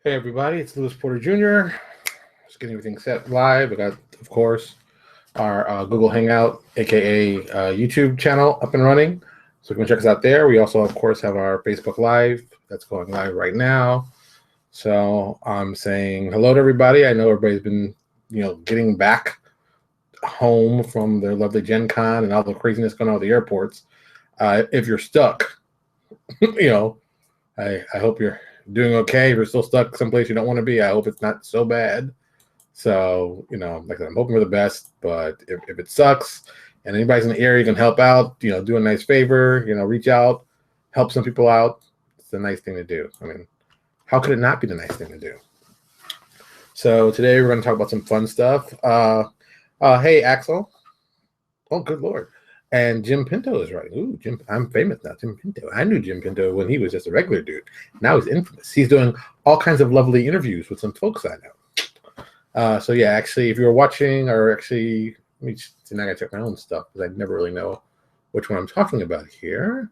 Hey everybody, it's Lewis Porter Jr. Just getting everything set live. I got, of course, our Google Hangout, aka YouTube channel up and running. So you can check us out there. We also, of course, have our Facebook Live that's going live right now. So I'm saying hello to everybody. I know everybody's been, getting back home from their lovely Gen Con and all the craziness going on at the airports. If you're stuck, I hope you're doing okay. If you're still stuck someplace you don't want to be, I hope it's not so bad. So, like I said, I'm hoping for the best, but if it sucks and anybody's in the area can help out, do a nice favor, reach out, help some people out. It's a nice thing to do. I mean, how could it not be the nice thing to do? So today we're going to talk about some fun stuff. Hey, Axel. Oh, good Lord. And Jim Pinto is right. Ooh, Jim, I'm famous now. Jim Pinto. I knew Jim Pinto when he was just a regular dude. Now he's infamous. He's doing all kinds of lovely interviews with some folks I know. So yeah, actually, if you're watching, or actually, let me see, now I gotta check my own stuff because I never really know which one I'm talking about here.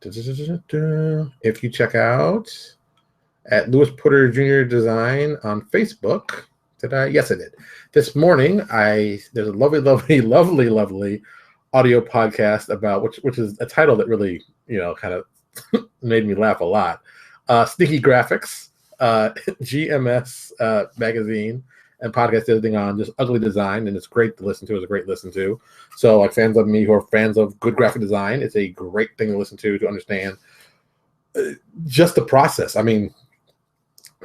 If you check out at Lewis Porter Jr. Design on Facebook, did I? Yes, I did. This morning, there's a lovely audio podcast about which is a title that really kind of made me laugh a lot. Sneaky Graphics, GMS magazine and podcast editing on just ugly design, and it's great to listen to. It's a great listen to. So like fans of me who are fans of good graphic design, it's a great thing to listen to understand just the process. I mean,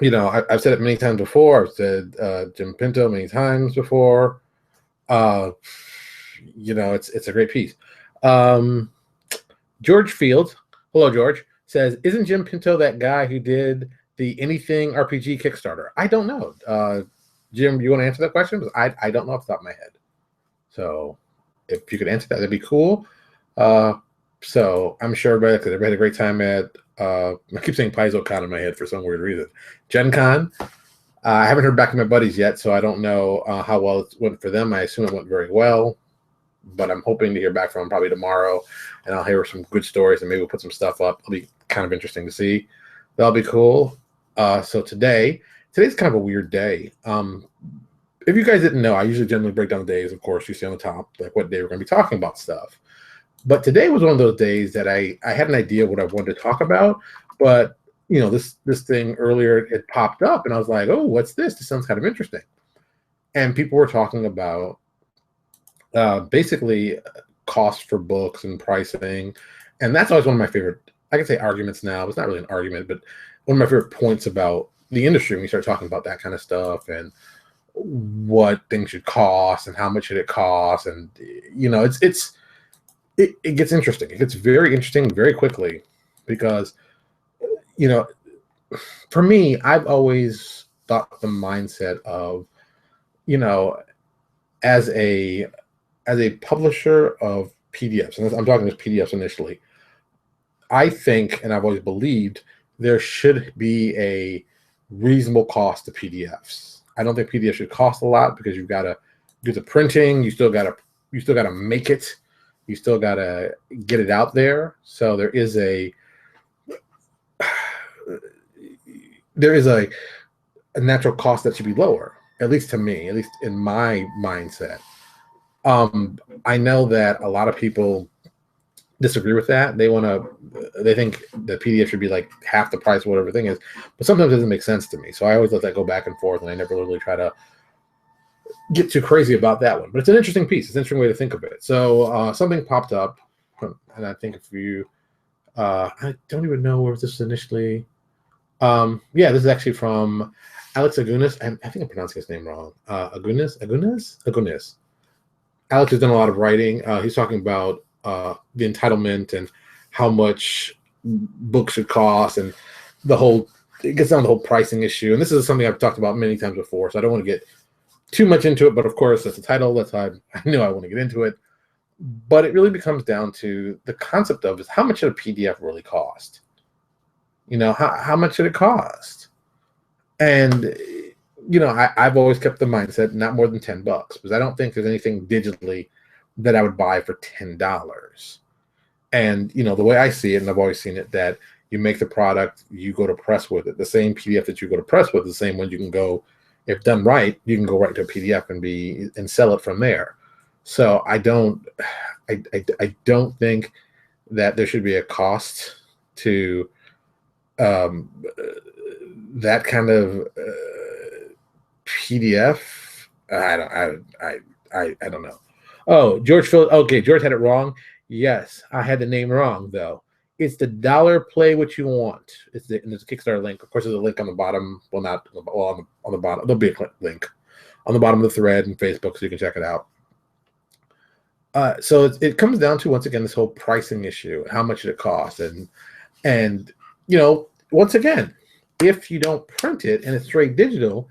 I've said it many times before. I've said Jim Pinto many times before. It's a great piece. George Fields, hello George, says, isn't Jim Pinto that guy who did the Anything RPG Kickstarter? I don't know. Jim, you want to answer that question? Because I don't know off the top of my head. So if you could answer that, that'd be cool. So I'm sure everybody had a great time at, I keep saying PaizoCon in my head for some weird reason. Gen Con. I haven't heard back from my buddies yet, so I don't know how well it went for them. I assume it went very well, but I'm hoping to hear back from them probably tomorrow, and I'll hear some good stories, and maybe we'll put some stuff up. It'll be kind of interesting to see. That'll be cool. So today's kind of a weird day. If you guys didn't know, I usually generally break down the days, of course, you see on the top, like what day we're going to be talking about stuff. But today was one of those days that I had an idea what I wanted to talk about, but this thing earlier, it popped up, and I was like, oh, what's this? This sounds kind of interesting. And people were talking about basically cost for books and pricing. And that's always one of my favorite, I can say arguments now. It's not really an argument, but one of my favorite points about the industry when you start talking about that kind of stuff and what things should cost and how much should it cost. And, it gets interesting. It gets very interesting very quickly because, for me, I've always thought the mindset of, as a publisher of PDFs, and I'm talking just PDFs initially, I think, and I've always believed, there should be a reasonable cost to PDFs. I don't think PDFs should cost a lot because you've got to do the printing, you still got to make it, you still got to get it out there. So there is a natural cost that should be lower, at least to me, at least in my mindset. I know that a lot of people disagree with that. They think the PDF should be like half the price of whatever thing is, but sometimes it doesn't make sense to me. So I always let that go back and forth, and I never really try to get too crazy about that one. But it's an interesting piece. It's an interesting way to think of it. So something popped up, and I think if you, I don't even know where this was initially. Yeah, this is actually from Alex Agunas. I think I'm pronouncing his name wrong. Agunas. Alex has done a lot of writing. He's talking about the entitlement and how much books should cost, and it gets down to the whole pricing issue. And this is something I've talked about many times before, so I don't want to get too much into it. But of course, that's the title. That's how I knew I want to get into it. But it really becomes down to the concept of is how much should a PDF really cost? How much should it cost? And I've always kept the mindset not more than $10 because I don't think there's anything digitally that I would buy for $10. And the way I see it, and I've always seen it, that You make the product, you go to press with it. The same PDF that you go to press with, the same one you can go, if done right, you can go right to a PDF and sell it from there. So I don't think that there should be a cost to that kind of PDF. I don't know. Oh, George Phil. Okay, George had it wrong. Yes, I had the name wrong though. It's the dollar play what you want. And there's a Kickstarter link. Of course, there's a link on the bottom. Well, not well, on the bottom. There'll be a link on the bottom of the thread in Facebook, so you can check it out. So it comes down to, once again, this whole pricing issue, how much it costs, and once again, if you don't print it and it's straight digital,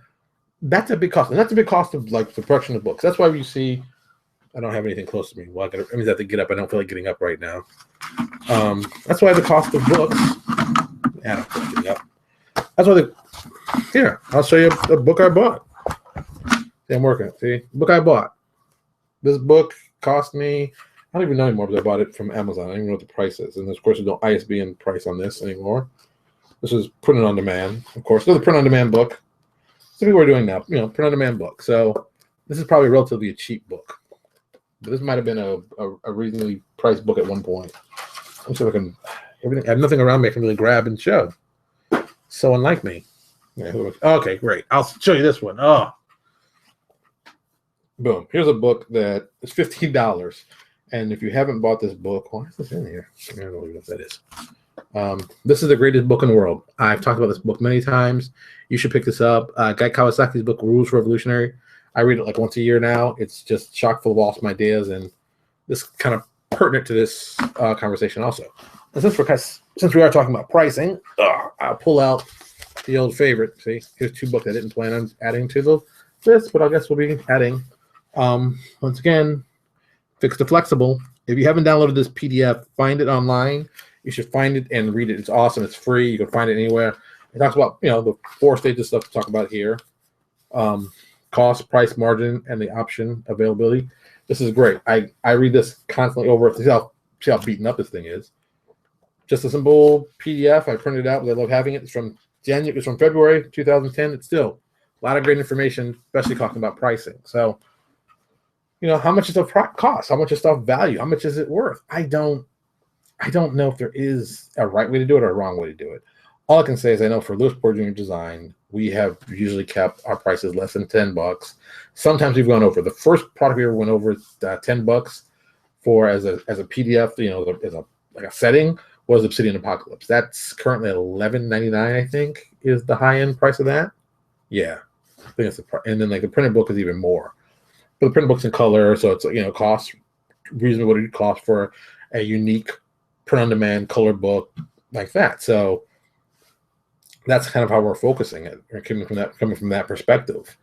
that's a big cost, and that's a big cost of like the production of books. That's why you see. I don't have anything close to me. Well, I mean, I have to get up. I don't feel like getting up right now. That's why the cost of books. Yeah, I don't feel like getting up. That's why here, I'll show you a book I bought. See, I'm working. See, book I bought. This book cost me, I don't even know anymore, but I bought it from Amazon. I don't even know what the price is. And of course, there's no ISBN price on this anymore. This is printed on demand, of course. Another print on demand book. So people are doing now, print on demand book. So this is probably relatively a cheap book. But this might have been a reasonably priced book at one point. I'm sure I can, I have nothing around me I can really grab and show. So unlike me. Yeah, okay, great. I'll show you this one. Oh, boom. Here's a book that is $15. And if you haven't bought this book, why is this in here? I don't know what that is. This is the greatest book in the world. I've talked about this book many times. You should pick this up. Guy Kawasaki's book, Rules Revolutionary. I read it like once a year now. It's just chock full of awesome ideas, and this kind of pertinent to this conversation also. And since we are talking about pricing, I'll pull out the old favorite. See, here's two books I didn't plan on adding to the list, but I guess we'll be adding. Once again, Fix the Flexible. If you haven't downloaded this PDF, find it online. You should find it and read it. It's awesome. It's free. You can find it anywhere. It talks about the 4 stages stuff to talk about here. Cost, price, margin, and the option availability. This is great. I read this constantly over. See how beaten up this thing is. Just a simple PDF. I printed it out. I love having it. It's from February 2010. It's still a lot of great information, especially talking about pricing. So, how much does stuff cost? How much does stuff value? How much is it worth? I don't know if there is a right way to do it or a wrong way to do it. All I can say is I know for Lewis Porter Jr. Design, we have usually kept our prices less than $10. Sometimes we've gone over. The first product we ever went over $10 for as a PDF, as a setting, was Obsidian Apocalypse. That's currently $11.99, I think, is the high end price of that. Yeah, I think it's and then like the printed book is even more. But the printed book's in color, so it's costs reasonably what it costs for a unique print on demand color book like that. So that's kind of how we're focusing it, coming from that perspective.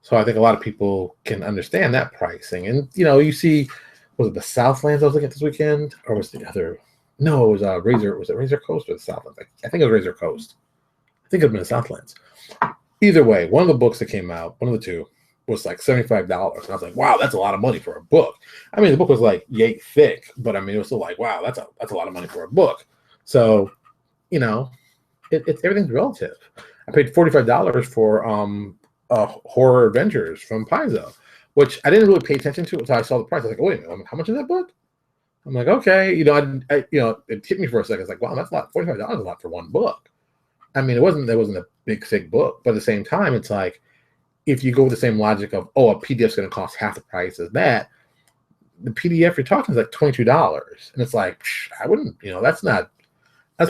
So I think a lot of people can understand that pricing. And you see, was it the Southlands I was looking at this weekend, or was the other? No, it was Razor. Was it Razor Coast or the Southlands? I think it was Razor Coast. I think it had been the Southlands. Either way, one of the books that came out, one of the two, was like $75, and I was like, wow, that's a lot of money for a book. I mean, the book was like yay thick, but I mean, it was still like, wow, that's a lot of money for a book. So, it's everything's relative. I paid $45 for Horror Adventures from Paizo, which I didn't really pay attention to until I saw the price. I was like, oh, wait a minute, how much is that book? I'm like, okay, it hit me for a second. It's like, wow, that's a lot. $45 is a lot for one book. I mean, there wasn't a big thick book, but at the same time, it's like, if you go with the same logic of, a PDF is going to cost half the price as that, the PDF you're talking is like $22, and it's like, I wouldn't, that's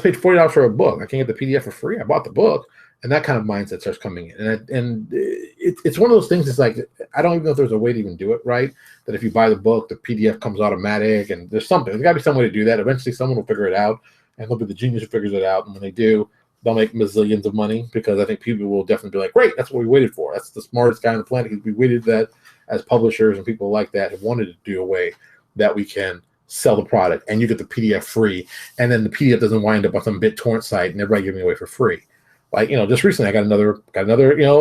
paid $40 for a book. I can't get the PDF for free. I bought the book, and that kind of mindset starts coming in. And it's one of those things. It's like, I don't even know if there's a way to even do it right. That if you buy the book, the PDF comes automatic, and there's got to be some way to do that. Eventually, someone will figure it out, and they'll be the genius who figures it out. And when they do, they'll make mazillions of money, because I think people will definitely be like, great, that's what we waited for. That's the smartest guy on the planet. We waited that as publishers and people like that have wanted to do a way that we can sell the product and you get the PDF free, and then the PDF doesn't wind up on some BitTorrent site and everybody giving it away for free. Like, just recently I got another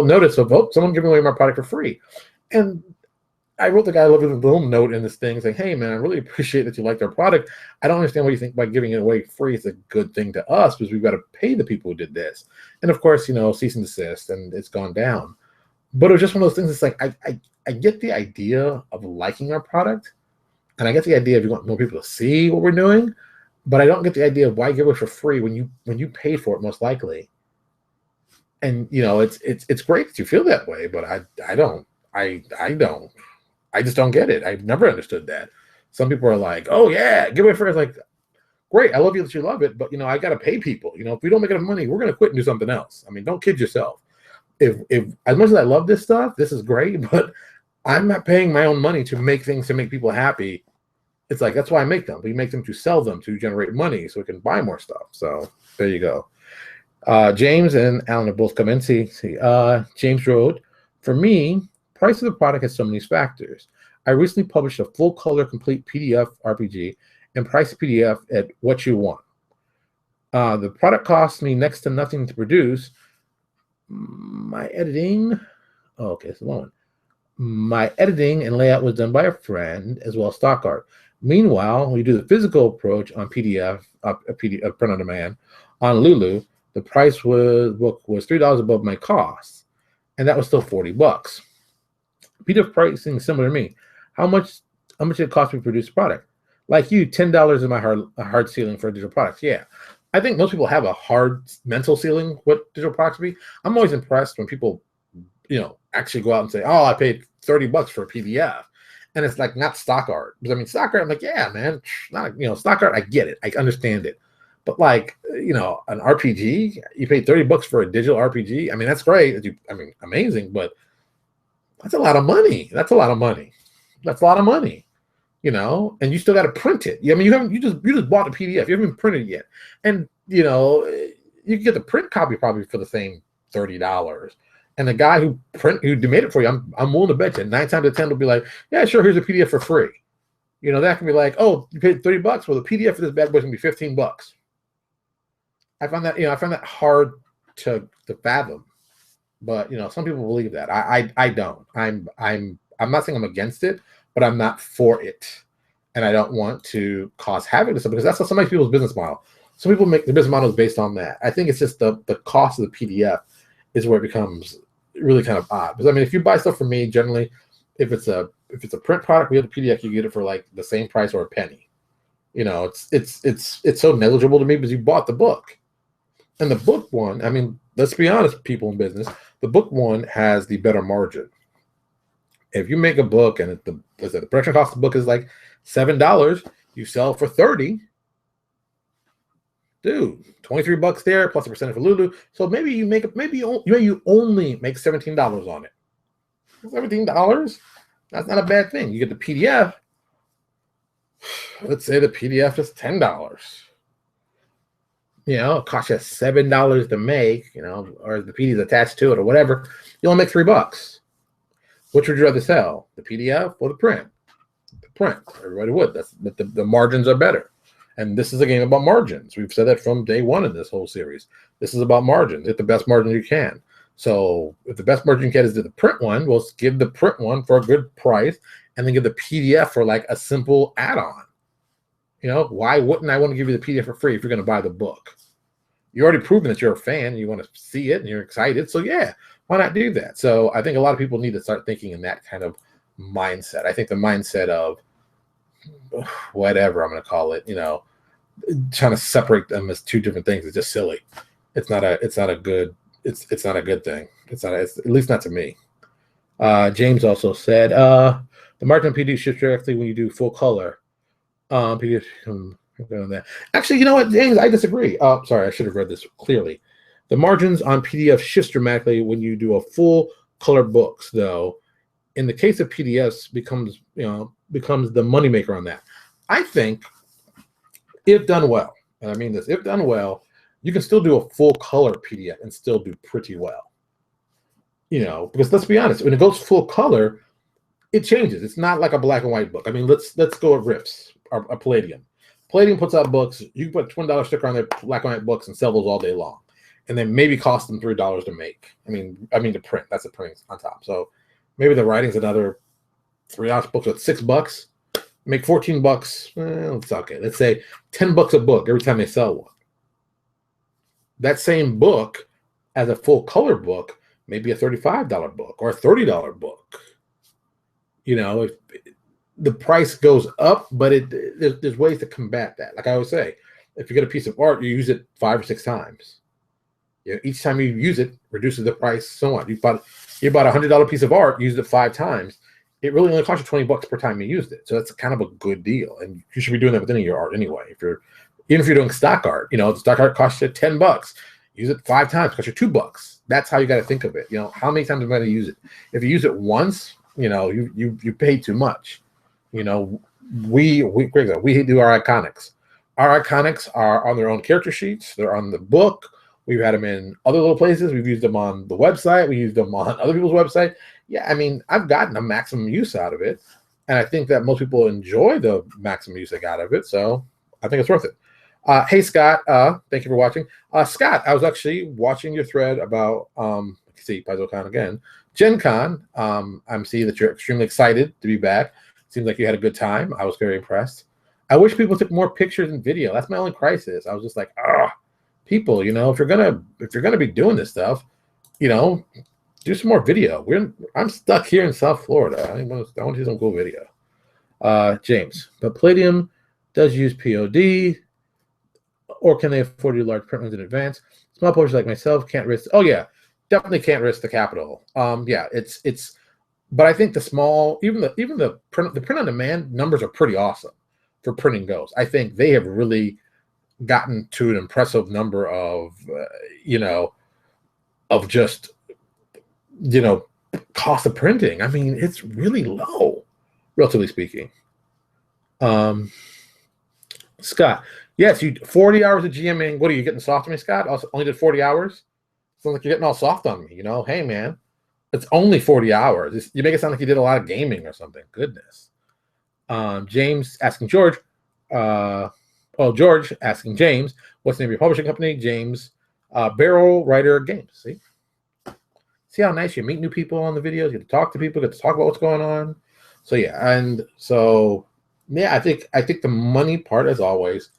notice of, someone giving away my product for free. And I wrote the guy a little note in this thing saying, hey, man, I really appreciate that you liked our product. I don't understand what you think by giving it away free. It's a good thing to us because we've got to pay the people who did this. And of course, cease and desist, and it's gone down. But it was just one of those things. It's like, I get the idea of liking our product, and I get the idea of you want more people to see what we're doing, but I don't get the idea of why give it for free when you pay for it, most likely. And, it's great that you feel that way, but I don't. I just don't get it. I've never understood that. Some people are like, oh, yeah, give it for it. It's like, great. I love you that you love it. But, I got to pay people. If we don't make enough money, we're going to quit and do something else. I mean, don't kid yourself. If as much as I love this stuff, this is great, but I'm not paying my own money to make things to make people happy. It's like, that's why I make them. We make them to sell them, to generate money so we can buy more stuff. So there you go. James and Alan have both come in. See, James wrote, for me, price of the product has so many factors. I recently published a full color complete PDF RPG and price PDF at what you want. The product costs me next to nothing to produce. My editing, my editing and layout was done by a friend as well as stock art. Meanwhile, we do the physical approach on PDF, print on demand on Lulu. The price was $3 above my costs, and that was still $40. PDF pricing is similar to me. How much did it cost me to produce a product? Like you, $10 is my hard ceiling for digital products. Yeah. I think most people have a hard mental ceiling what digital products be. I'm always impressed when people, actually go out and say, oh, I paid $30 for a PDF. And it's like not stock art. Because I mean, stock art, I'm like, yeah, man, stock art, I get it. I understand it. But like, an RPG, you paid $30 for a digital RPG. I mean, that's great. Amazing, but that's a lot of money. That's a lot of money. And you still got to print it. You just bought the PDF. You haven't even printed it yet. And, you can get the print copy probably for the same $30. And the guy who made it for you, I'm willing to bet you 9 times out of 10 will be like, yeah, sure, here's a PDF for free. That can be like, oh, you paid $30. Well, the PDF for this bad boy is gonna be $15. I find that hard to fathom. But some people believe that. I don't. I'm not saying I'm against it, but I'm not for it. And I don't want to cause havoc to something because that's some people's business model. Some people make the business models based on that. I think it's just the cost of the PDF is where it becomes really kind of odd. Because if you buy stuff from me, generally, if it's a print product, we have the PDF, you get it for like the same price or a penny. It's so negligible to me because you bought the book. And the book one, let's be honest, people in business, the book one has the better margin. If you make a book and the production cost of the book is like $7, you sell for $30. Dude, $23 there plus a percentage for Lulu. So maybe you only make $17 on it. $17? That's not a bad thing. You get the PDF. Let's say the PDF is $10. It costs you $7 to make, or the PDF is attached to it or whatever. You only make $3. Which would you rather sell, the PDF or the print? The print. Everybody would. The margins are better. And this is a game about margins. We've said that from day one in this whole series. This is about margins. Get the best margin you can. So if the best margin you can is the print one, we'll give the print one for a good price and then give the PDF for like a simple add-on. Why wouldn't I want to give you the PDF for free if you're going to buy the book? You're already proven that you're a fan and you want to see it and you're excited. So yeah, why not do that? So I think a lot of people need to start thinking in that kind of mindset. I think the mindset of whatever I'm going to call it, trying to separate them as two different things is just silly. It's not a good thing. It's at least not to me. James also said the margin PD shifts directly when you do full color. PDF, actually, you know what, James, I disagree. Sorry, I should have read this clearly. The margins on PDF shift dramatically when you do a full color books, though. In the case of PDFs, becomes the moneymaker on that. I think if done well, and I mean this, if done well, you can still do a full color PDF and still do pretty well. Because let's be honest, when it goes full color, it changes. It's not like a black and white book. Let's go at Riffs or a Palladium. Palladium puts out books. You can put a $20 sticker on their black and white books and sell those all day long, and then maybe cost them $3 to make. To print. That's the printing on top. So maybe the writing's another 3-ounce books at $6, make 14 bucks. It's okay. Let's say 10 bucks a book every time they sell one. That same book as a full color book, maybe a $35 book or a $30 book. You know, if the price goes up, but there's ways to combat that. Like I always say, if you get a piece of art, you use it 5 or 6 times. You know, each time you use it, reduces the price so on. You bought a $100 piece of art, used it 5 times. It really only costs you 20 bucks per time you used it. So that's kind of a good deal. And you should be doing that with any of your art anyway. Even if you're doing stock art, you know, the stock art costs you 10 bucks. Use it 5 times, costs you 2 bucks. That's how you got to think of it. You know, how many times am I going to use it? If you use it once, you know, you pay too much. You know, we do our iconics. Our iconics are on their own character sheets. They're on the book. We've had them in other little places. We've used them on the website. We used them on other people's website. Yeah, I mean, I've gotten a maximum use out of it. And I think that most people enjoy the maximum use they got out of it. So I think it's worth it. Hey, Scott, thank you for watching. Scott, I was actually watching your thread about, see, PaizoCon again, Gen Con. I'm seeing that you're extremely excited to be back. Seems like you had a good time. I was very impressed. I wish people took more pictures and video. That's my only crisis. I was just like, people, you know, if you're gonna be doing this stuff, you know, do some more video. I'm stuck here in South Florida. I want to see some cool video. James, but Palladium does use POD, or can they afford to do large print runs in advance? Small publishers like myself can't risk. Oh yeah, definitely can't risk the capital. Yeah, it's. But I think the small, even the print on demand numbers are pretty awesome for printing goes. I think they have really gotten to an impressive number of, you know, of just, you know, cost of printing. I mean, it's really low, relatively speaking. Scott, yes, 40 hours of GMing. What are you getting soft on me, Scott? Also, only did 40 hours? Sounds like you're getting all soft on me, you know? Hey, man. It's only 40 hours. You make it sound like you did a lot of gaming or something. Goodness. James asking George. George asking James, what's the name of your publishing company? James, Barrel Writer Games. See how nice you meet new people on the videos. You get to talk to people, get to talk about what's going on. So yeah, and so yeah, I think the money part, as always,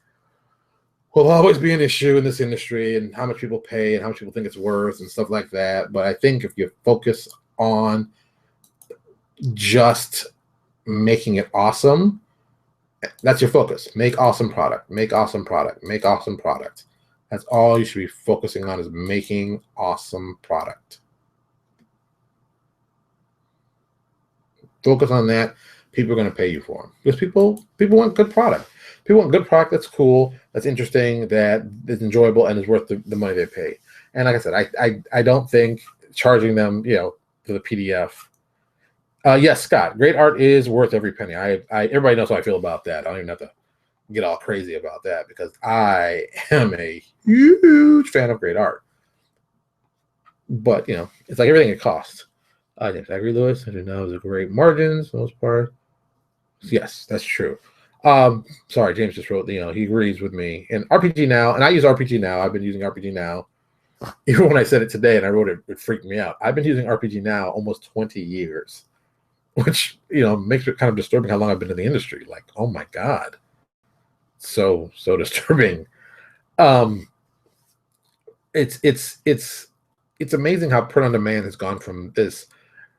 will always be an issue in this industry, and how much people pay and how much people think it's worth and stuff like that. But I think if you focus on just making it awesome, that's your focus. Make awesome product. Make awesome product. Make awesome product. That's all you should be focusing on, is making awesome product. Focus on that. People are going to pay you for them, because people want good product. People want good product that's cool, that's interesting, that is enjoyable, and is worth the money they pay. And like I said, I don't think charging them, you know, for the PDF. Yes, Scott, great art is worth every penny. Everybody knows how I feel about that. I don't even have to get all crazy about that, because I am a huge fan of great art. But, you know, it's like everything it costs. Yes, I agree, Lewis. I didn't know it was a great margins for the most part. Yes, that's true. Sorry, James just wrote, you know, he agrees with me. And RPG Now, and I use RPG Now. I've been using RPG Now. Even when I said it today and I wrote it, it freaked me out. I've been using RPG Now almost 20 years, which, you know, makes it kind of disturbing how long I've been in the industry. Like, oh my God. So disturbing. It's amazing how print on demand has gone from this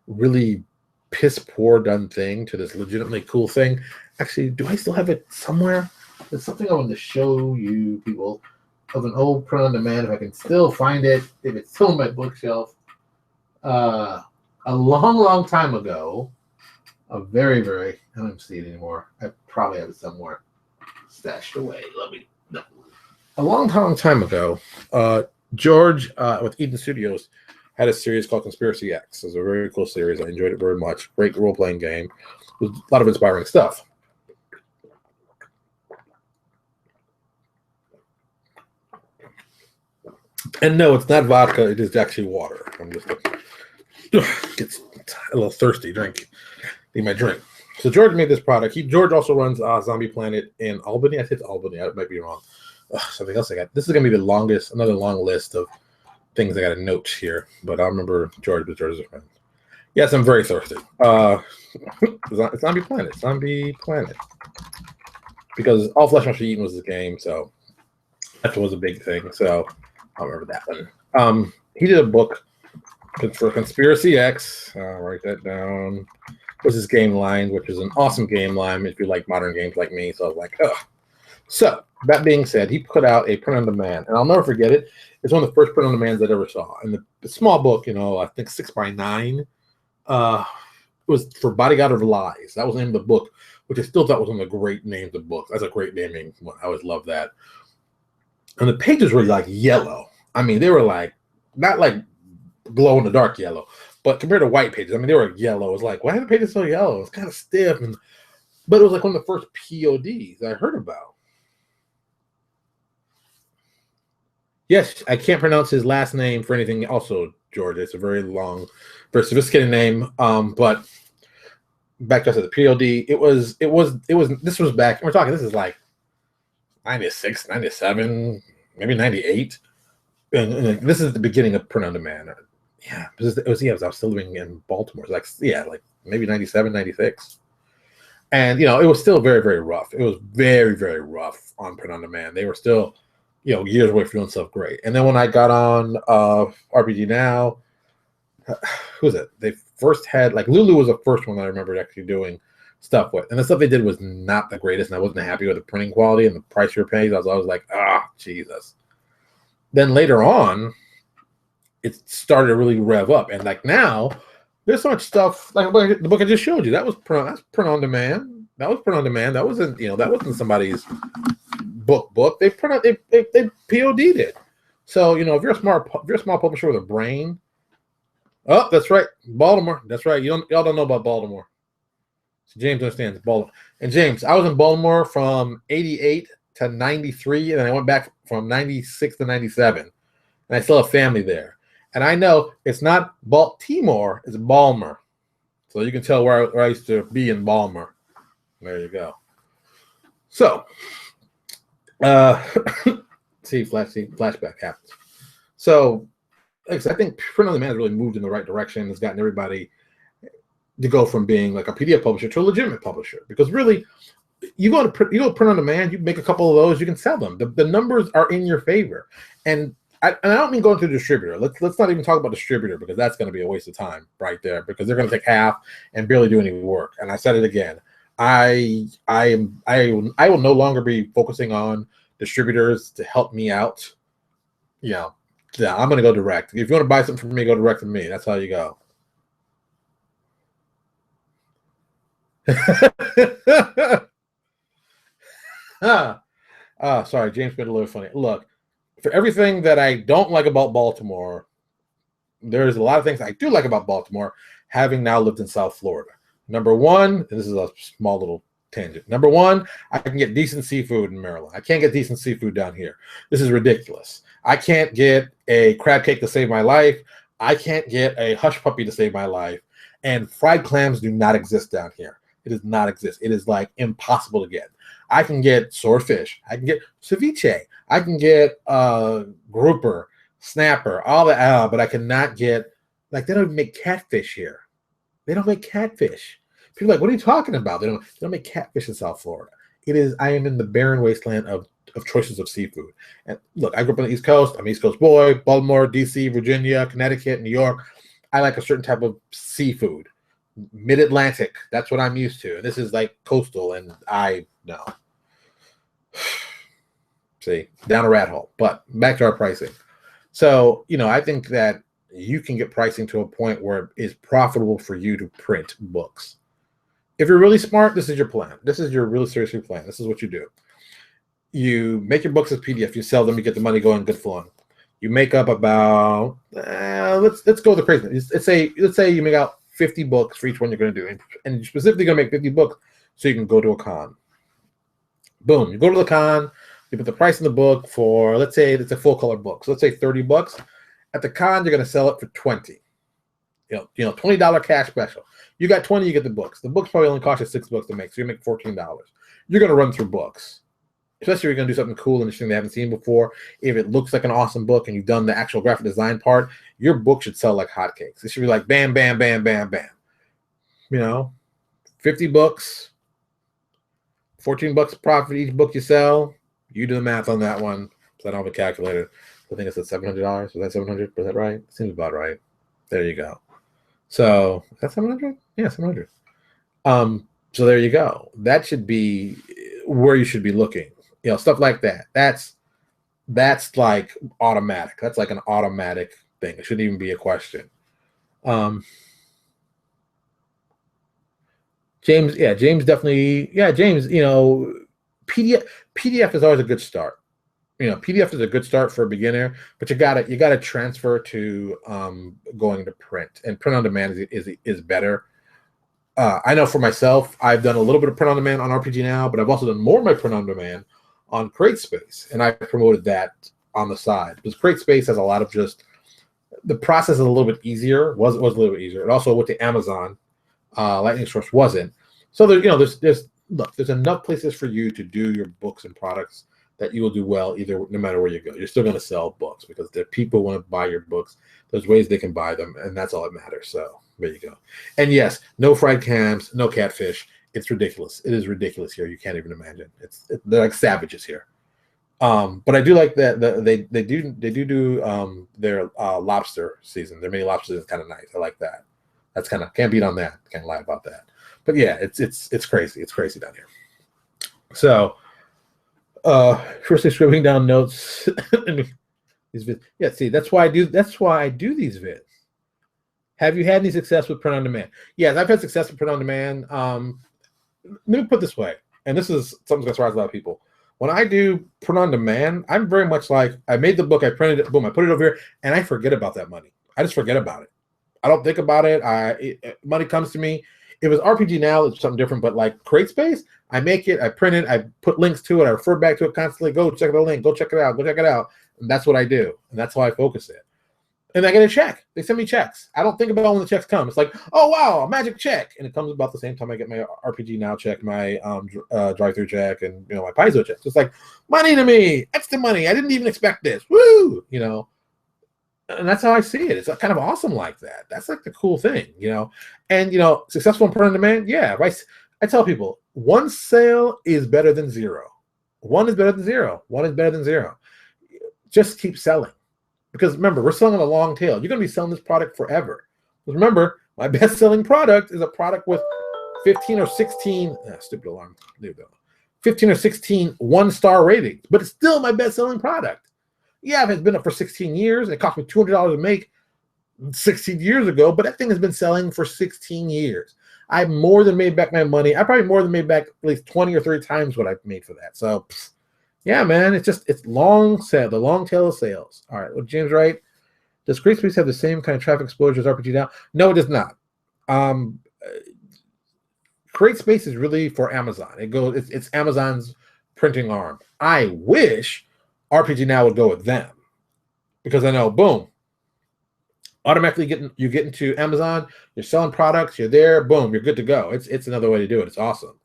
really piss poor done thing to this legitimately cool thing. Actually, do I still have it somewhere? There's something I wanted to show you people of an old print on demand, if I can still find it, if it's still on my bookshelf. A long time ago, I don't even see it anymore. I probably have it somewhere stashed away. A long time ago, George with Eden Studios had a series called Conspiracy X. It was a very cool series. I enjoyed it very much. Great role-playing game with a lot of inspiring stuff. And no, it's not vodka. It is actually water. I'm just gets a little thirsty. Need my drink. So George made this product. George also runs Zombie Planet in Albany. I think it's Albany. I might be wrong. Something else I got. This is going to be the another long list of things I got to note here. But I remember George was George's friend. Yes, I'm very thirsty. It's Zombie Planet. Zombie Planet. Because All Flesh Must Be Eaten was the game, so that was a big thing. So I remember that one. He did a book for Conspiracy X. Write that down. Was his game line, which is an awesome game line if you like modern games like me. So I was like, ugh. So that being said, he put out a print on demand, and I'll never forget it. It's one of the first print on demands I ever saw. And the small book, I think 6x9, was for Bodyguard of Lies. That was the name of the book, which I still thought was one of the great names of books. That's a great naming one. I always love that. And the pages were like yellow. I mean, they were like not like glow in the dark yellow, but compared to white pages, I mean, they were yellow. It was like, why are the pages so yellow? It's kind of stiff, but it was like one of the first PODs I heard about. Yes, I can't pronounce his last name for anything. Also, George, it's a very long, very sophisticated name. But back to the POD, this was back. We're talking. This is like 96, 97, maybe 98, and this is the beginning of print on demand. Yeah, I was still living in Baltimore. Like maybe 97, 96. And it was still very, very rough. It was very, very rough on print on demand. They were still years away from doing stuff great. And then when I got on RPG Now, who was it? They first had, like, Lulu was the first one that I remember actually doing stuff with. And the stuff they did was not the greatest, and I wasn't happy with the printing quality and the price you were paying. I was like, Jesus. Then later on, it started to really rev up. And like now, there's so much stuff, like the book I just showed you. That's print on demand. That was print on demand. That wasn't, that wasn't somebody's book. They print out, they POD'd it. So, if you're a small publisher with a brain, oh, that's right, Baltimore. That's right. Y'all don't know about Baltimore. So James understands Baltimore. And James, I was in Baltimore from 88 to 93, and then I went back from 96 to 97. And I still have family there. And I know it's not Baltimore, it's Balmer. So you can tell where I used to be in Balmer. There you go. So, flashback happens. So, like I said, I think print on demand has really moved in the right direction. It's gotten everybody to go from being like a PDF publisher to a legitimate publisher. Because really, you go to print on demand, you make a couple of those, you can sell them. The numbers are in your favor. And I don't mean going to the distributor. Let's not even talk about distributor, because that's going to be a waste of time right there, because they're going to take half and barely do any work. And I said it again. I will no longer be focusing on distributors to help me out. Yeah, I'm going to go direct. If you want to buy something from me, go direct to me. That's how you go. Sorry, James made it a little funny. Look, for everything that I don't like about Baltimore, there's a lot of things I do like about Baltimore, having now lived in South Florida. Number one, and this is a small little tangent. Number one, I can get decent seafood in Maryland. I can't get decent seafood down here. This is ridiculous. I can't get a crab cake to save my life. I can't get a hush puppy to save my life. And fried clams do not exist down here. It does not exist. It is like impossible to get. I can get swordfish. I can get ceviche. I can get grouper, snapper, all that, but I cannot get, like, they don't even make catfish here. They don't make catfish. People are like, what are you talking about? They don't make catfish in South Florida. I am in the barren wasteland of choices of seafood. And look, I grew up on the East Coast. I'm an East Coast boy. Baltimore, DC, Virginia, Connecticut, New York. I like a certain type of seafood. Mid-Atlantic. That's what I'm used to. And this is like coastal, and no. See, down a rat hole. But back to our pricing. So, I think that you can get pricing to a point where it is profitable for you to print books. If you're really smart, this is your plan. This is your really serious plan. This is what you do. You make your books as PDF. You sell them. You get the money going. Good fun. You make up about let's go with the crazy. Let's say you make out 50 books for each one you're going to do, and you're specifically going to make 50 books so you can go to a con. Boom. You go to the con. You put the price in the book for, let's say it's a full color book. So let's say $30. At the con, you're going to sell it for $20. $20 cash special. You got 20, you get the books. The books probably only cost you $6 to make, so you make $14. You're going to run through books. especially if you're going to do something cool and interesting they haven't seen before. If it looks like an awesome book and you've done the actual graphic design part, your book should sell like hotcakes. It should be like bam, bam, bam, bam, bam. 50 books, $14 profit each book you sell. You do the math on that one. So I don't have a calculator. I think it's at $700. Was that $700? Was that right? Seems about right. There you go. So is that $700? Yeah, $700. So there you go. That should be where you should be looking. Stuff like that. That's like automatic. That's like an automatic thing. It shouldn't even be a question. James definitely. Yeah, James. PDF is always a good start. PDF is a good start for a beginner, but you gotta transfer to going to print, and print on demand is better. I know for myself, I've done a little bit of print on demand on RPG Now, but I've also done more of my print on demand on CreateSpace, and I promoted that on the side because CreateSpace has a lot of just the process is a little bit easier. Was a little bit easier. It also went to Amazon. Lightning Source wasn't. So there's enough places for you to do your books and products that you will do well no matter where you go. You're still going to sell books because the people want to buy your books. There's ways they can buy them, and that's all that matters. So there you go. And yes, no fried clams, no catfish. It's ridiculous. It is ridiculous here. You can't even imagine. They're like savages here. But I do like that they do their lobster season. Their mini lobster is kind of nice. I like that. That's kind of can't beat on that. Can't lie about that. But yeah, it's crazy. It's crazy down here. So first they're scribbling down notes. These vids. Yeah, see, that's why I do these vids. Have you had any success with print on demand? Yes, I've had success with print on demand. Let me put it this way, and this is something that surprised a lot of people. When I do print on demand, I'm very much like I made the book, I printed it, boom, I put it over here, and I forget about that money. I just forget about it. I don't think about it. Money comes to me. If it was RPG Now, it's something different. But like CreateSpace, I make it, I print it, I put links to it, I refer back to it constantly. Go check the link, go check it out, go check it out. And that's what I do, and that's how I focus it. And I get a check. They send me checks. I don't think about when the checks come. It's like, oh wow, a magic check, and it comes about the same time I get my RPG Now check, my drive-through check, and my Paizo check. So it's like money to me, extra money. I didn't even expect this. Woo, And that's how I see it. It's kind of awesome like that. That's like the cool thing, And successful in print on demand. Yeah, I tell people 1 sale is better than 0. 1 is better than 0. 1 is better than 0. Just keep selling, because remember, we're selling on a long tail. You're going to be selling this product forever. Remember, my best-selling product is a product with 15 or 16. Stupid alarm. There you go. 15 or 16 1-star ratings, but it's still my best-selling product. Yeah, it's been up for 16 years. It cost me $200 to make 16 years ago, but that thing has been selling for 16 years. I've more than made back my money. I probably more than made back at least 20 or 30 times what I've made for that. So, yeah, man, it's long sale, the long tail of sales. All right, well, James, right? Does CreateSpace have the same kind of traffic exposure as RPG Now? No, it does not. CreateSpace is really for Amazon. It's Amazon's printing arm. I wish RPG Now would go with them, because I know, boom, automatically you get into Amazon, you're selling products, you're there, boom, you're good to go. It's another way to do it. It's awesome.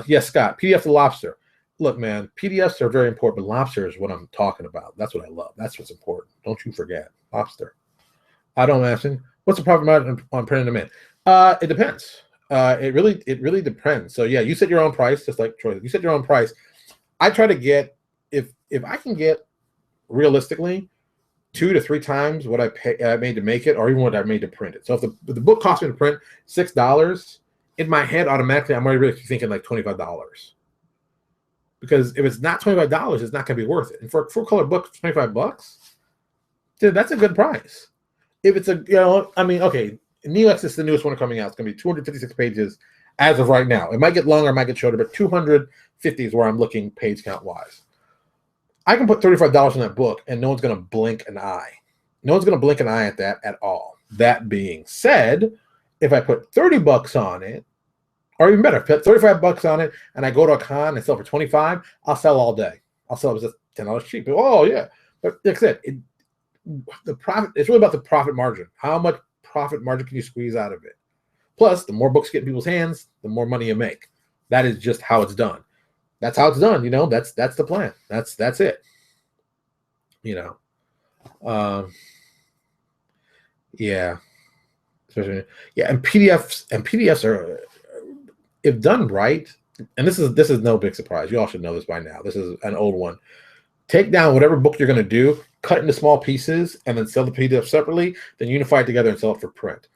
Yes, Scott, PDF to lobster. Look, man, PDFs are very important, but lobster is what I'm talking about. That's what I love. That's what's important. Don't you forget lobster. I don't imagine. What's the profit margin on print on demand? It depends. It really depends. So yeah, you set your own price, just like Troy. You set your own price. I try to get, if I can get realistically 2 to 3 times what I made to make it, or even what I made to print it. So if the book cost me to print $6, in my head automatically I'm already really thinking like $25. Because if it's not $25, it's not going to be worth it. And for a full-color book, $25, dude, that's a good price. If it's okay, Neox is the newest one coming out. It's going to be 256 pages as of right now. It might get longer, it might get shorter, but 250 is where I'm looking page count-wise. I can put $35 in that book, and no one's going to blink an eye. No one's going to blink an eye at that at all. That being said, if I put $30 on it, or even better, put $35 on it, and I go to a con and sell for $25, I'll sell all day. I'll sell it just $10 cheap. Oh yeah, but like I said, the profit. It's really about the profit margin. How much profit margin can you squeeze out of it? Plus, the more books get in people's hands, the more money you make. That is just how it's done. that's how it's done. That's the plan. That's it. Yeah, especially and PDFs are, if done right, and this is no big surprise. You all should know this by now. This is an old one. Take down whatever book you're going to do, cut it into small pieces, and then sell the PDF separately. Then unify it together and sell it for print.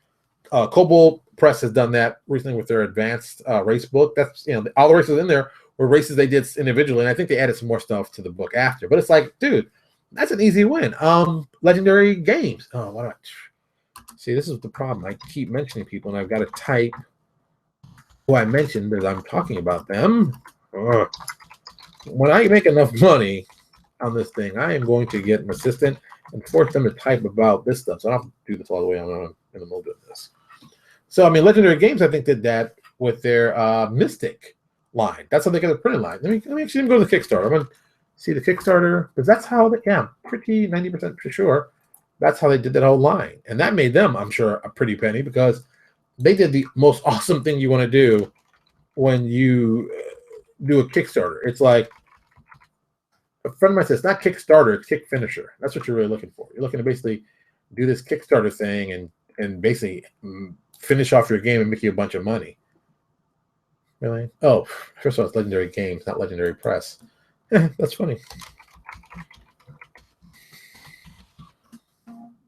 Kobold Press has done that recently with their advanced race book. That's all the races in there were races they did individually, and I think they added some more stuff to the book after. But it's like, dude, that's an easy win. Legendary Games. Oh, why not? See, this is the problem. I keep mentioning people, and I've got to type who I mentioned as I'm talking about them. Ugh. When I make enough money on this thing, I am going to get an assistant and force them to type about this stuff. So I don't have to do this all the way on in the middle of this. So, I mean, Legendary Games, I think, did that with their Mystic line. That's how they get a printed line. Let me actually go to the Kickstarter. I'm going to see the Kickstarter, because that's how they, I'm pretty 90% sure that's how they did that whole line. And that made them, I'm sure, a pretty penny, because they did the most awesome thing you want to do when you do a Kickstarter. It's like, a friend of mine says, it's not Kickstarter, it's Kick Finisher. That's what you're really looking for. You're looking to basically do this Kickstarter thing and basically finish off your game and make you a bunch of money. Really? Oh, first of all, it's Legendary Games, not Legendary Press. That's funny.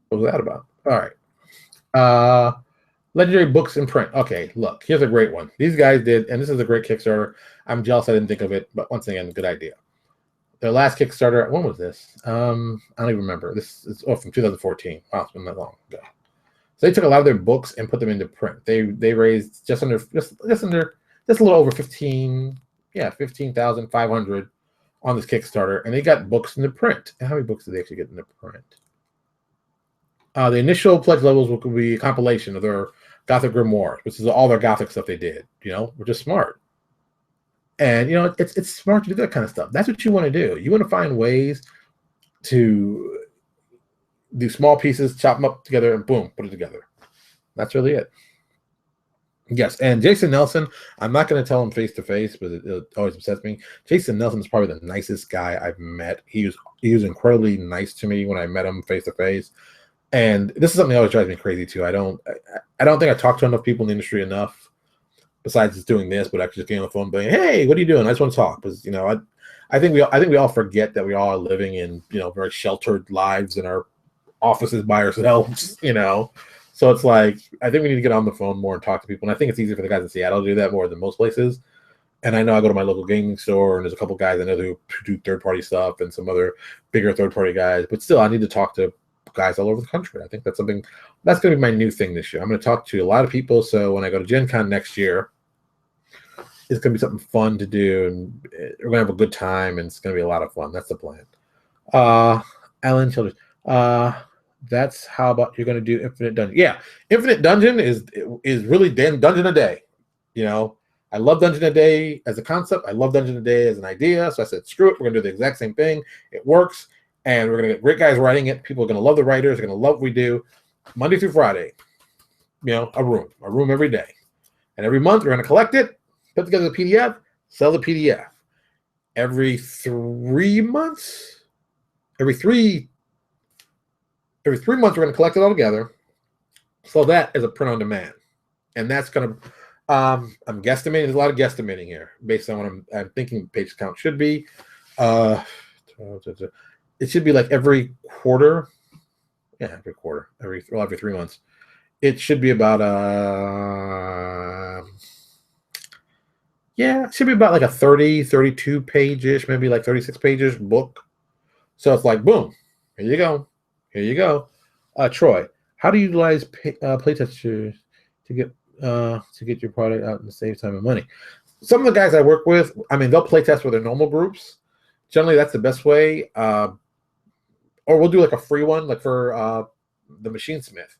What was that about? All right. Legendary Books in Print. Okay, look, here's a great one. These guys did, and this is a great Kickstarter. I'm jealous I didn't think of it, but once again, good idea. Their last Kickstarter, when was this? I don't even remember. This is from 2014. Wow, it's been that long ago. So they took a lot of their books and put them into print. They raised just a little over 15,500 on this Kickstarter, and they got books into print. And how many books did they actually get into print? The initial pledge levels will be a compilation of their Gothic grimoires, which is all their Gothic stuff they did, which is smart. And, it's smart to do that kind of stuff. That's what you want to do. You want to find ways to do small pieces, chop them up together, and boom, put it together. That's really it. Yes, and Jason Nelson, I'm not going to tell him face-to-face, but it always upsets me. Jason Nelson is probably the nicest guy I've met. He was incredibly nice to me when I met him face-to-face. And this is something that always drives me crazy, too. I don't think I talk to enough people in the industry enough, besides just doing this, but actually just getting on the phone and being, hey, what are you doing? I just want to talk. Because, I think we all forget that we all are living in, very sheltered lives in our offices by ourselves, So it's like, I think we need to get on the phone more and talk to people. And I think it's easier for the guys in Seattle to do that more than most places. And I know I go to my local gaming store, and there's a couple guys I know who do third-party stuff and some other bigger third-party guys. But still, I need to talk to guys all over the country. I think that's something that's going to be my new thing this year. I'm going to talk to a lot of people. So when I go to Gen Con next year, it's going to be something fun to do, and we're going to have a good time, and it's going to be a lot of fun. That's the plan. Alan Childers. That's how about you're going to do Infinite Dungeon. Yeah, Infinite Dungeon is really Dungeon a Day. I love Dungeon a Day as a concept. I love Dungeon a Day as an idea. So I said, screw it. We're going to do the exact same thing. It works, and we're going to get great guys writing it. People are going to love the writers. They're going to love what we do. Monday through Friday, a room every day. And every month, we're going to collect it, put together the PDF, sell the PDF. Every 3 months, every three months, we're going to collect it all together, sell that as a print on demand. And that's going to, I'm guesstimating, there's a lot of guesstimating here based on what I'm thinking page count should be. It should be like every quarter. Yeah, every quarter, every 3 months. It should be about it should be about like a 30, 32 page-ish, maybe like 36 pages book. So it's like, boom, here you go. Here you go. Troy, how do you utilize playtesters to get your product out and save time and money? Some of the guys I work with, they'll playtest with their normal groups. Generally, that's the best way. Or we'll do like a free one, like for the Machine Smith.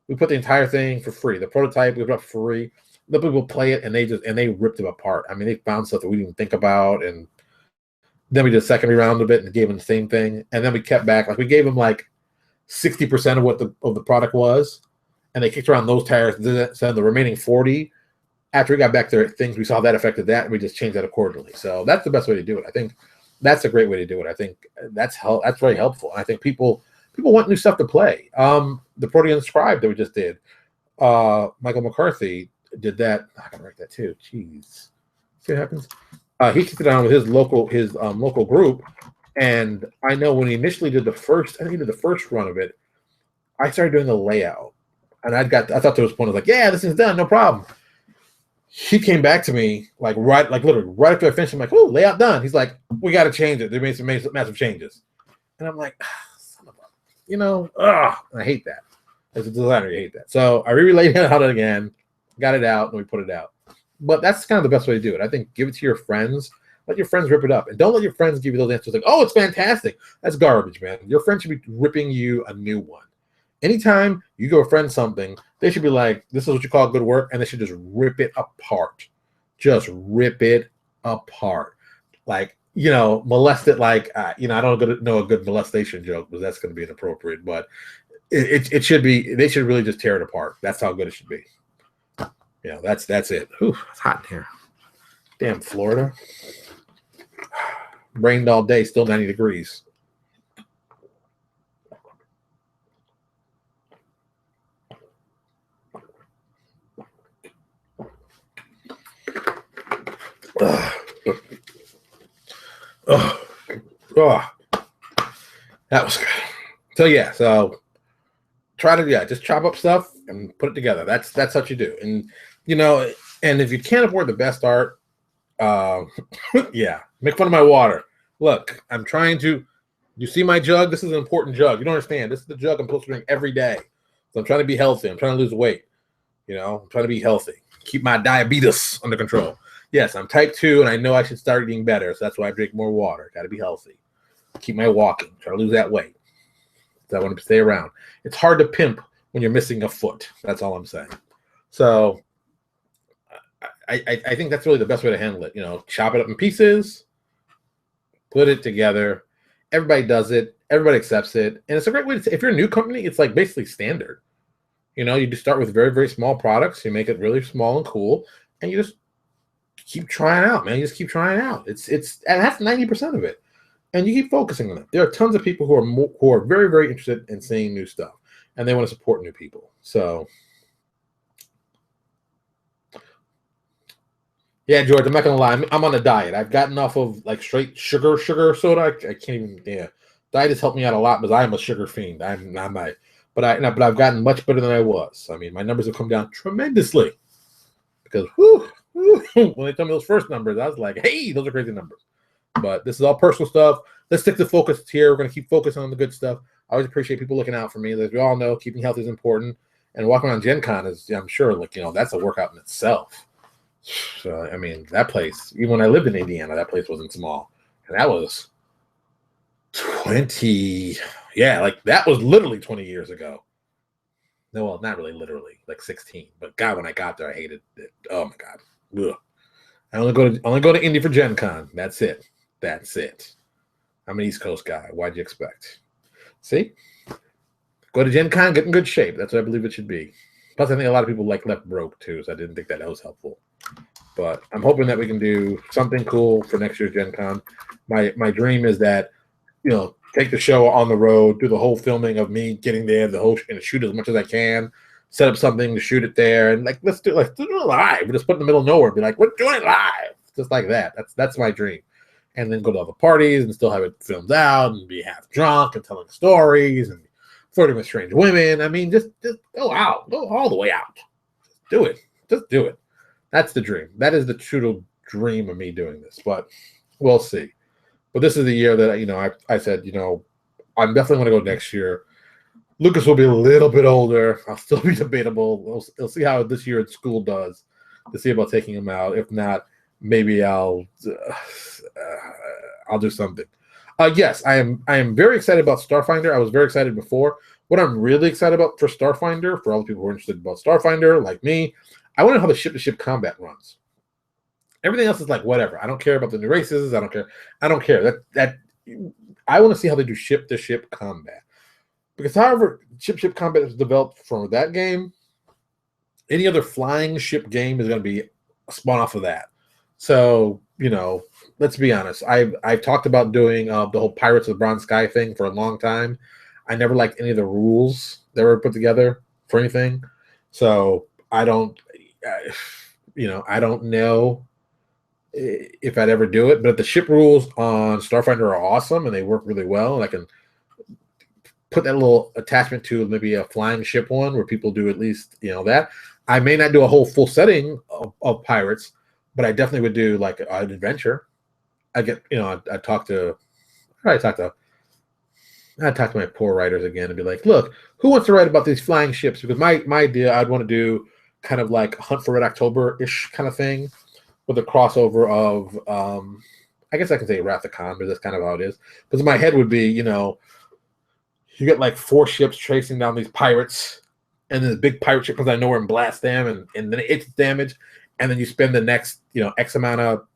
We put the entire thing for free. The prototype we put up for free. The people play it and they ripped them apart. They found stuff that we didn't even think about, and then we did a secondary round of it and gave them the same thing. And then we kept back, like we gave them like 60% of what the product was, and they kicked around those tires. And then the remaining 40 after we got back to things, we saw that affected that, and we just changed that accordingly. So that's the best way to do it. I think that's a great way to do it. I think that's very helpful. I think people want new stuff to play. The Protean Scribe that we just did, Michael McCarthy did that. I can write that too. Jeez, see what happens. He kicked it on with his local group, and I know when he initially did the first run of it, I started doing the layout, and I thought there was a point. I was like, yeah, this is done, no problem. He came back to me literally right after I finished. I'm like, oh, layout done. He's like, we got to change it. They made some massive changes, and I'm like, son of a, I hate that. As a designer, you hate that. So I re-laid it out again, got it out, and we put it out. But that's kind of the best way to do it. I think give it to your friends. Let your friends rip it up. And don't let your friends give you those answers like, oh, it's fantastic. That's garbage, man. Your friend should be ripping you a new one. Anytime you give a friend something, they should be like, this is what you call good work, and they should just rip it apart. Just rip it apart. Like, molest it like, I don't know a good molestation joke, because that's going to be inappropriate. But it should be, they should really just tear it apart. That's how good it should be. That's it. Ooh, it's hot in here. Damn, Florida. Rained all day, still 90 degrees. That was good. So try to just chop up stuff and put it together. That's what you do. And and if you can't afford the best art, make fun of my water. Look, I'm trying to. You see my jug? This is an important jug. You don't understand. This is the jug I'm supposed to drink every day. So I'm trying to be healthy. I'm trying to lose weight. I'm trying to be healthy. Keep my diabetes under control. Yes, I'm type 2, and I know I should start eating better. So that's why I drink more water. Got to be healthy. Keep my walking. Try to lose that weight. So I want to stay around. It's hard to pimp when you're missing a foot. That's all I'm saying. So I think that's really the best way to handle it. Chop it up in pieces, put it together. Everybody does it. Everybody accepts it. And it's a great way to, if you're a new company, it's like basically standard. You just start with very, very small products. You make it really small and cool, and you just keep trying out, man. You just keep trying out. And that's 90% of it. And you keep focusing on it. There are tons of people who are very, very interested in seeing new stuff, and they want to support new people. So, yeah, George, I'm not gonna lie. I'm on a diet. I've gotten off of like straight sugar soda. I can't even. Yeah, diet has helped me out a lot because I'm a sugar fiend. But I've gotten much better than I was. I mean, my numbers have come down tremendously because when they told me those first numbers, I was like, hey, those are crazy numbers. But this is all personal stuff. Let's stick to focus here. We're going to keep focusing on the good stuff. I always appreciate people looking out for me. As we all know, keeping healthy is important. And walking around Gen Con is, I'm sure, that's a workout in itself. So, I mean, that place, even when I lived in Indiana, that place wasn't small. And that was 20, that was literally 20 years ago. No, well, not really literally, like 16. But God, when I got there, I hated it. Oh my God. Ugh. I only go to Indy for Gen Con. That's it. I'm an East Coast guy. Why'd you expect? See? Go to Gen Con, get in good shape. That's what I believe it should be. Plus, I think a lot of people left broke too, so I didn't think that was helpful. But I'm hoping that we can do something cool for next year's Gen Con. My dream is that, take the show on the road, do the whole filming of me getting there, and shoot as much as I can, set up something to shoot it there, and let's do it live. Just put it in the middle of nowhere and be like, we're doing it live. Just like that. That's my dream. And then go to other parties and still have it filmed out and be half drunk and telling stories and flirting with strange women. I mean, just go out. Go all the way out. Just do it. That's the dream. That is the true dream of me doing this. But we'll see. But this is the year that, I said, I'm definitely going to go next year. Lucas will be a little bit older. I'll still be debatable. We'll see how this year at school does to see about taking him out. If not, maybe I'll do something. Yes, I am very excited about Starfinder. I was very excited before. What I'm really excited about for Starfinder, for all the people who are interested about Starfinder, like me, I want to know how the ship-to-ship combat runs. Everything else is like whatever. I don't care about the new races. I don't care. That I want to see how they do ship-to-ship combat. Because however ship combat is developed for that game, any other flying ship game is going to be spun off of that. So, let's be honest. I've talked about doing the whole Pirates of the Bronze Sky thing for a long time. I never liked any of the rules that were put together for anything. So I don't, I don't know if I'd ever do it. But the ship rules on Starfinder are awesome and they work really well. And I can put that little attachment to maybe a flying ship one where people do at least, that. I may not do a whole full setting of pirates, but I definitely would do like an adventure. I get, I'd talk to my poor writers again and be like, look, who wants to write about these flying ships? Because my idea, I'd want to do kind of like Hunt for Red October-ish kind of thing with a crossover of, I guess I can say Wrath of Khan, but that's kind of how it is. Because my head would be, you get like 4 ships chasing down these pirates, and then the big pirate ship comes out of nowhere and blasts them, and then it's damage, and then you spend the next, X amount of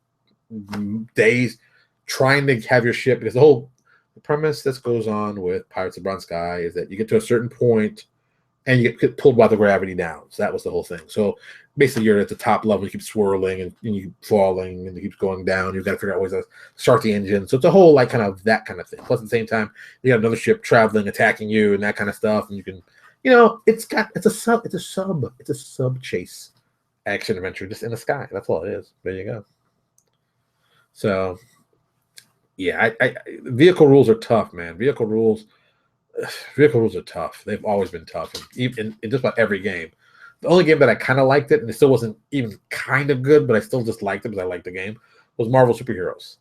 days trying to have your ship, because the premise that goes on with Pirates of Bronze Sky is that you get to a certain point and you get pulled by the gravity down. So that was the whole thing. So basically you're at the top level, you keep swirling and you keep falling and it keeps going down. You've got to figure out ways to start the engine. So it's a whole like kind of that kind of thing. Plus at the same time, you got another ship traveling, attacking you and that kind of stuff. And you can, it's a sub chase action adventure just in the sky. That's all it is. There you go. So yeah, vehicle rules are tough, man. Vehicle rules are tough. They've always been tough in just about every game. The only game that I kind of liked it, and it still wasn't even kind of good, but I still just liked it because I liked the game, was Marvel Superheroes.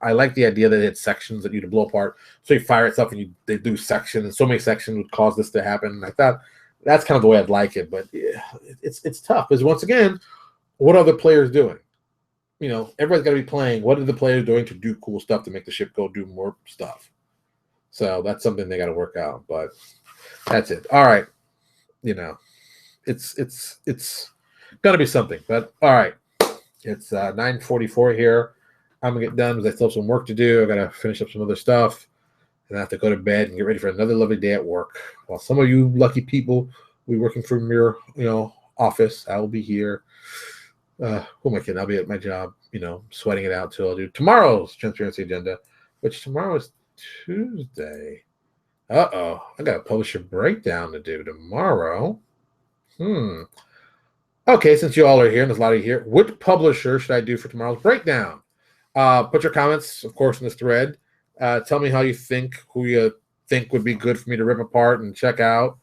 I like the idea that it had sections that you had to blow apart. So you fire it stuff and they do sections, and so many sections would cause this to happen. And I thought that's kind of the way I'd like it, but yeah, it's tough because once again, what are the players doing? Everybody's got to be playing. What are the players doing to do cool stuff to make the ship go do more stuff? So that's something they got to work out. But that's it. All right, it's gonna be something. But all right, it's 9:44 here. I'm gonna get done because I still have some work to do. I gotta finish up some other stuff, and I have to go to bed and get ready for another lovely day at work. While some of you lucky people will be working from your office, I will be here. Who am I kidding? I'll be at my job, sweating it out till I'll do tomorrow's transparency agenda, which tomorrow is Tuesday. I got a publisher breakdown to do tomorrow. Okay, since you all are here, and there's a lot of you here, which publisher should I do for tomorrow's breakdown? Put your comments, of course, in this thread. Tell me how you think, who you think would be good for me to rip apart and check out.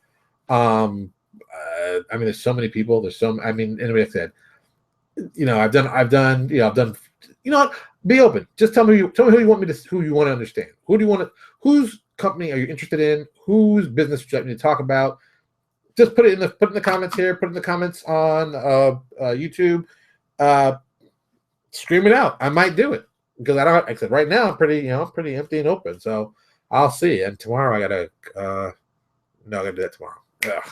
There's so many people. Anyway, I said, I've done, what? Be open. Just tell me who you want to understand. Whose company are you interested in? Whose business would you like me to talk about? Just put it in the comments here. Put it in the comments on YouTube. Scream it out. I might do it because I don't. Like I said, right now I'm pretty empty and open. So I'll see. And tomorrow I gotta do that tomorrow. Ugh.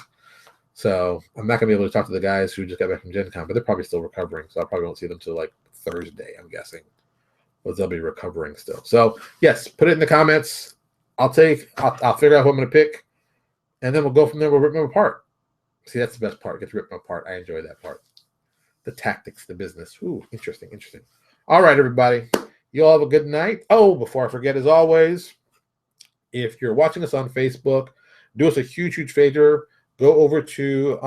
So I'm not gonna be able to talk to the guys who just got back from Gen Con, but they're probably still recovering. So I probably won't see them till like Thursday, I'm guessing. But they'll be recovering still. So yes, put it in the comments. I'll figure out who I'm gonna pick, and then we'll go from there. We'll rip them apart. See, that's the best part. Get to rip them apart. I enjoy that part. The tactics, the business. Ooh, interesting. All right, everybody. You all have a good night. Oh, before I forget, as always, if you're watching us on Facebook, do us a huge favor. Go over to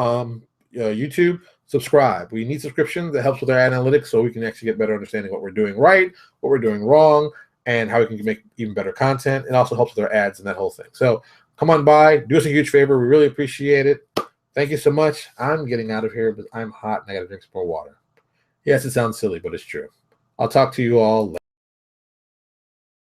YouTube, subscribe. We need subscriptions. That helps with our analytics so we can actually get better understanding what we're doing right, what we're doing wrong, and how we can make even better content. It also helps with our ads and that whole thing. So come on by. Do us a huge favor. We really appreciate it. Thank you so much. I'm getting out of here, but I'm hot and I got to drink some more water. Yes, it sounds silly, but it's true. I'll talk to you all later.